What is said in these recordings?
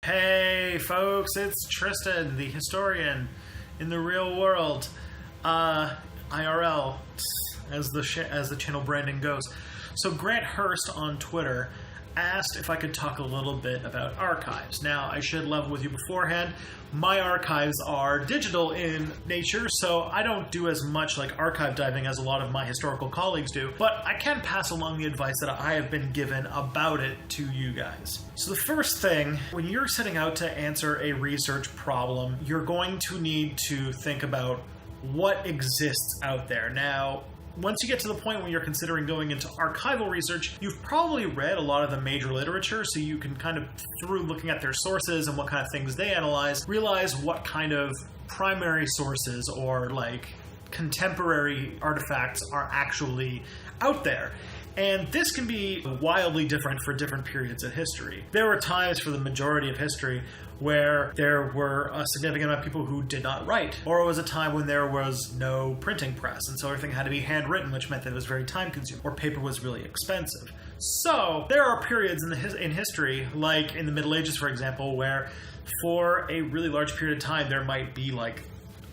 Hey folks, it's Tristan, the historian in the real world, IRL, as the channel branding goes. So Grant Hurst on Twitter asked if I could talk a little bit about archives. Now, I should level with you beforehand. My archives are digital in nature, so I don't do as much like archive diving as a lot of my historical colleagues do, but I can pass along the advice that I have been given about it to you guys. So the first thing, when you're setting out to answer a research problem, you're going to need to think about what exists out there. Now, once you get to the point when you're considering going into archival research, you've probably read a lot of the major literature, so you can kind of, through looking at their sources and what kind of things they analyze, realize what kind of primary sources or like contemporary artifacts are actually out there. And this can be wildly different for different periods of history. There were times for the majority of history where there were a significant amount of people who did not write, or it was a time when there was no printing press, and so everything had to be handwritten, which meant that it was very time-consuming, or paper was really expensive. So there are periods in history, like in the Middle Ages, for example, where for a really large period of time there might be like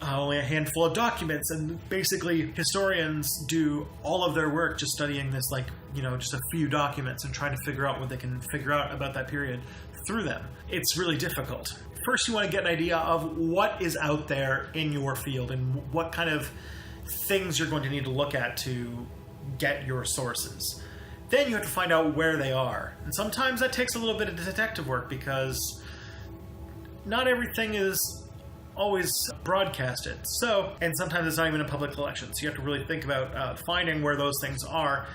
only a handful of documents, and basically historians do all of their work just studying this, like, you know, just a few documents and trying to figure out what they can figure out about that period through them. It's really difficult. First, you want to get an idea of what is out there in your field and what kind of things you're going to need to look at to get your sources. Then you have to find out where they are. And sometimes that takes a little bit of detective work because not everything is always broadcasted. And sometimes it's not even a public collection. So you have to really think about finding where those things are,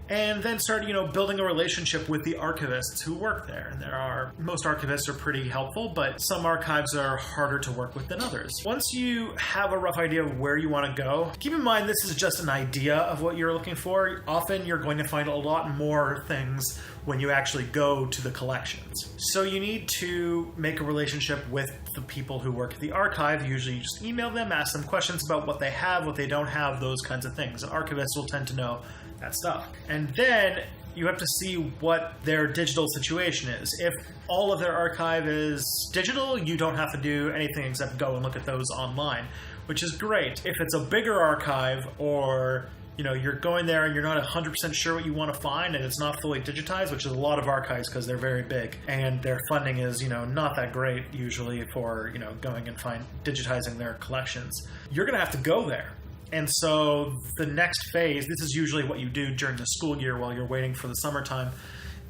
and then start, building a relationship with the archivists who work there. And most archivists are pretty helpful, but some archives are harder to work with than others. Once you have a rough idea of where you want to go, keep in mind this is just an idea of what you're looking for. Often you're going to find a lot more things when you actually go to the collections. So you need to make a relationship with the people who work at the archive. Usually you just email them, ask them questions about what they have, what they don't have, those kinds of things. And archivists will tend to know that stuff. And then you have to see what their digital situation is. If all of their archive is digital, you don't have to do anything except go and look at those online, which is great. If it's a bigger archive, or you're going there and you're not 100% sure what you want to find and it's not fully digitized, which is a lot of archives because they're very big and their funding is, not that great usually for, going and digitizing their collections, you're going to have to go there. And so the next phase, this is usually what you do during the school year while you're waiting for the summertime,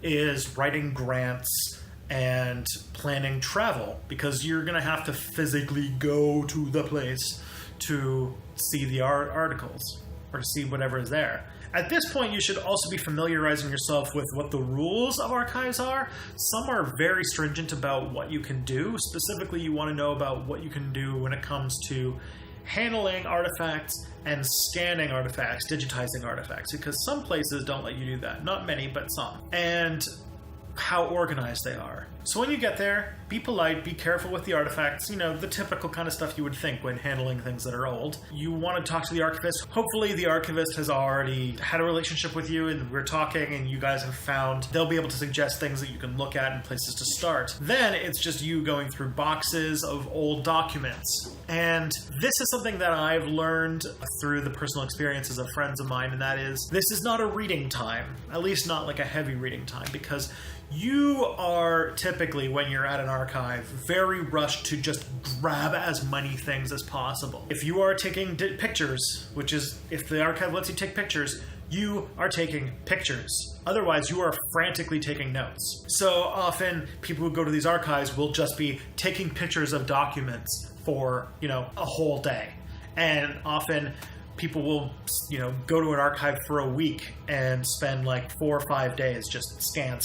is writing grants and planning travel, because you're going to have to physically go to the place to see the articles or to see whatever is there. At this point, you should also be familiarizing yourself with what the rules of archives are. Some are very stringent about what you can do. Specifically, you want to know about what you can do when it comes to handling artifacts and scanning artifacts, digitizing artifacts, because some places don't let you do that. Not many, but some. And how organized they are. So when you get there, be polite, be careful with the artifacts, the typical kind of stuff you would think when handling things that are old. You want to talk to the archivist. Hopefully the archivist has already had a relationship with you and we're talking and you guys have found, they'll be able to suggest things that you can look at and places to start. Then it's just you going through boxes of old documents. And this is something that I've learned through the personal experiences of friends of mine, and that is, this is not a reading time, at least not like a heavy reading time, because you are typically, when you're at an archive, very rushed to just grab as many things as possible. If you are taking pictures, which is, if the archive lets you take pictures, you are taking pictures. Otherwise, you are frantically taking notes. So often, people who go to these archives will just be taking pictures of documents for, a whole day. And often, people will, go to an archive for a week and spend like 4 or 5 days just scan,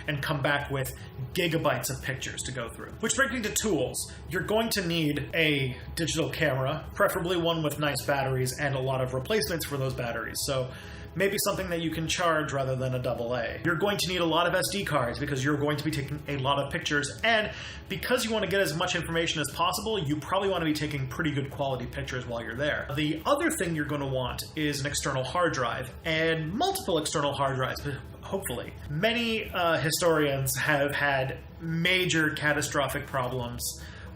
and come back with gigabytes of pictures to go through. Which brings me to tools. You're going to need a digital camera, preferably one with nice batteries and a lot of replacements for those batteries. So maybe something that you can charge rather than a AA. You're going to need a lot of SD cards because you're going to be taking a lot of pictures, and because you want to get as much information as possible, you probably want to be taking pretty good quality pictures while you're there. The other thing you're going to want is an external hard drive, and multiple external hard drives, but hopefully. Many historians have had major catastrophic problems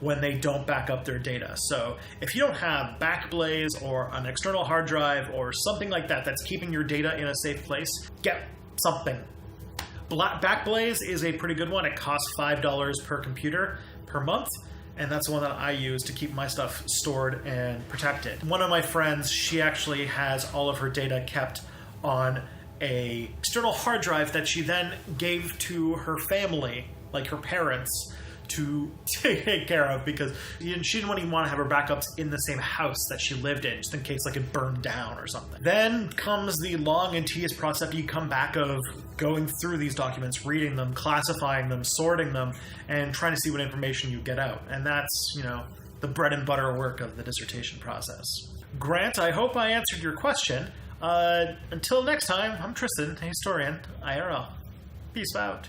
when they don't back up their data. So if you don't have Backblaze or an external hard drive or something like that that's keeping your data in a safe place, get something. Backblaze is a pretty good one. It costs $5 per computer per month, and that's the one that I use to keep my stuff stored and protected. One of my friends, she actually has all of her data kept on a external hard drive that she then gave to her family, like her parents, to take care of, because she didn't even want to have her backups in the same house that she lived in, just in case like it burned down or something. Then comes the long and tedious process you come back of going through these documents, reading them, classifying them, sorting them, and trying to see what information you get out. And that's, you know, the bread and butter work of the dissertation process. Grant, I hope I answered your question. Until next time, I'm Tristan, historian, IRL. Peace out.